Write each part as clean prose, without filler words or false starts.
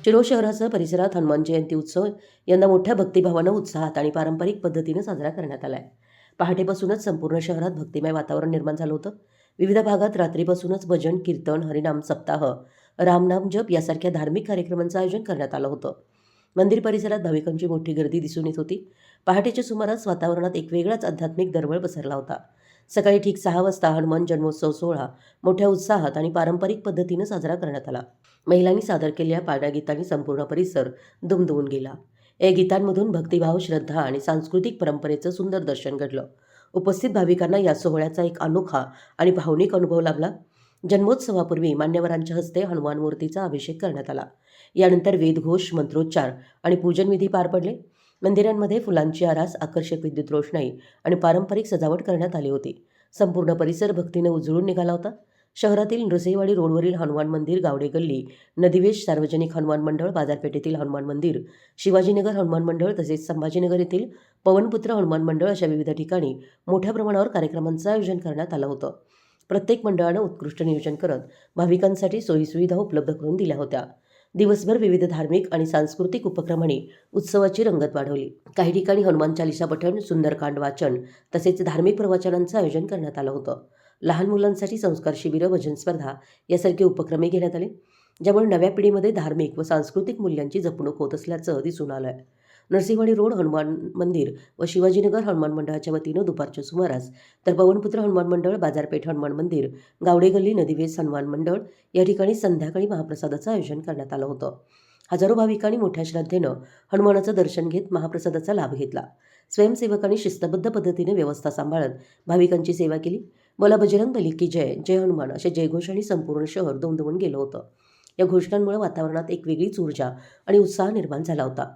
शिरोळ शहरासह परिसरात हनुमान जयंती उत्सव यंदा मोठ्या भक्तिभावानं, उत्साहात आणि पारंपरिक पद्धतीनं साजरा करण्यात आला आहे. पहाटेपासूनच संपूर्ण शहरात भक्तिमय वातावरण निर्माण झालं होतं. विविध भागात रात्रीपासूनच भजन, कीर्तन, हरिनाम सप्ताह, रामनाम जप यासारख्या धार्मिक कार्यक्रमांचं आयोजन करण्यात आलं होतं. मंदिर परिसरात भाविकांची मोठी गर्दी दिसून येत होती. पहाटेच्या सुमारास वातावरणात एक वेगळाच आध्यात्मिक दरवळ पसरला होता. सकाळी ठीक 6 वाजता हनुमान जन्मोत्सव सोहळा मोठ्या उत्साहात आणि पारंपरिक पद्धतीनं साजरा करण्यात आला. महिलांनी सादर केलेल्या पाळणा गीतांनी संपूर्ण परिसर दुमदुमून गेला. या गीतांमधून भक्तिभाव, श्रद्धा आणि सांस्कृतिक परंपरेचं सुंदर दर्शन घडलं. उपस्थित भाविकांना या सोहळ्याचा एक अनोखा आणि भावनिक अनुभव लाभला. जन्मोत्सवापूर्वी मान्यवरांच्या हस्ते हनुमान मूर्तीचा अभिषेक करण्यात आला. यानंतर वेदघोष, मंत्रोच्चार आणि पूजनविधी पार पडले. मंदिरांमध्ये फुलांची आरास, आकर्षक विद्युत रोषणाई आणि पारंपरिक सजावट करण्यात आली होती. संपूर्ण परिसर भक्तीने उजळून निघाला होता. शहरातील नृसिंहवाडी रोडवरील हनुमान मंदिर, गावडे गल्ली, नदीवेश सार्वजनिक हनुमान मंडळ, बाजारपेठेतील हनुमान मंदिर, शिवाजीनगर हनुमान मंडळ तसेच संभाजीनगर येथील पवनपुत्र हनुमान मंडळ अशा विविध ठिकाणी मोठ्या प्रमाणावर कार्यक्रमांचं आयोजन करण्यात आलं होतं. प्रत्येक मंडळानं उत्कृष्ट नियोजन करत भाविकांसाठी सोयीसुविधा उपलब्ध करून दिल्या होत्या. दिवसभर विविध धार्मिक आणि सांस्कृतिक उपक्रमांनी उत्सवाची रंगत वाढवली. काही ठिकाणी हनुमान चालिसा पठण, सुंदरकांड वाचन तसेच धार्मिक प्रवचनांचं आयोजन करण्यात आलं होतं. लहान मुलांसाठी संस्कार शिबिरं, भजन स्पर्धा यासारखे उपक्रमही घेण्यात आले, ज्यामुळे नव्या पिढीमध्ये धार्मिक व सांस्कृतिक मूल्यांची जपणूक होत असल्याचं दिसून आलं आहे. नरसिंहवाडी रोड हनुमान मंदिर व शिवाजीनगर हनुमान मंडळाच्या वतीनं दुपारच्या सुमारास, तर पवनपुत्र हनुमान मंडळ, बाजारपेठ हनुमान मंदिर, गावडे गल्ली, नदीवेस हनुमान मंडळ या ठिकाणी संध्याकाळी महाप्रसादाचं आयोजन करण्यात आलं होतं. हजारो भाविकांनी मोठ्या श्रद्धेनं हनुमानाचं दर्शन घेत महाप्रसादाचा लाभ घेतला. स्वयंसेवकांनी शिस्तबद्ध पद्धतीने व्यवस्था सांभाळत भाविकांची सेवा केली. बोला बजरंग बली की जय, जय हनुमान असे जयघोषांनी संपूर्ण शहर दुमदुमून गेलं होतं. या घोषणांमुळे वातावरणात एक वेगळीच ऊर्जा आणि उत्साह निर्माण झाला होता.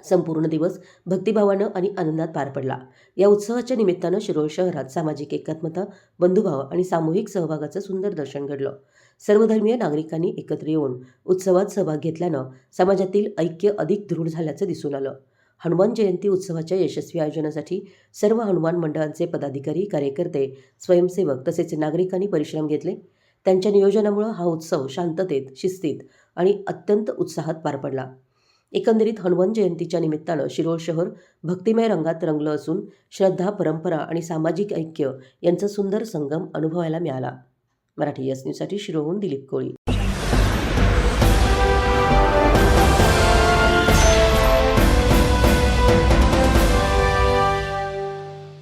संपूर्ण दिवस भक्तिभावानं आणि आनंदात पार पडला. या उत्सवाच्या निमित्तानं शिरोळ शहरात सामाजिक एकात्मता, बंधुभाव आणि सामूहिक सहभागाचं सुंदर दर्शन घडलं. सर्वधर्मीय नागरिकांनी एकत्र येऊन उत्सवात सहभाग घेतल्यानं समाजातील ऐक्य अधिक दृढ झाल्याचं दिसून आलं. हनुमान जयंती उत्सवाच्या यशस्वी आयोजनासाठी सर्व हनुमान मंडळांचे पदाधिकारी, कार्यकर्ते, स्वयंसेवक तसेच नागरिकांनी परिश्रम घेतले. त्यांच्या नियोजनामुळे हा उत्सव शांततेत, शिस्तीत आणि अत्यंत उत्साहात पार पडला. एकंदरीत हनुमान जयंतीच्या निमित्तानं शिरोळ शहर भक्तिमय रंगात रंगलं असून श्रद्धा, परंपरा आणि सामाजिक ऐक्य यांचा सुंदर संगम अनुभवायला मिळाला. मराठी यस न्यूजसाठी शिरोळहून दिलीप कोळी.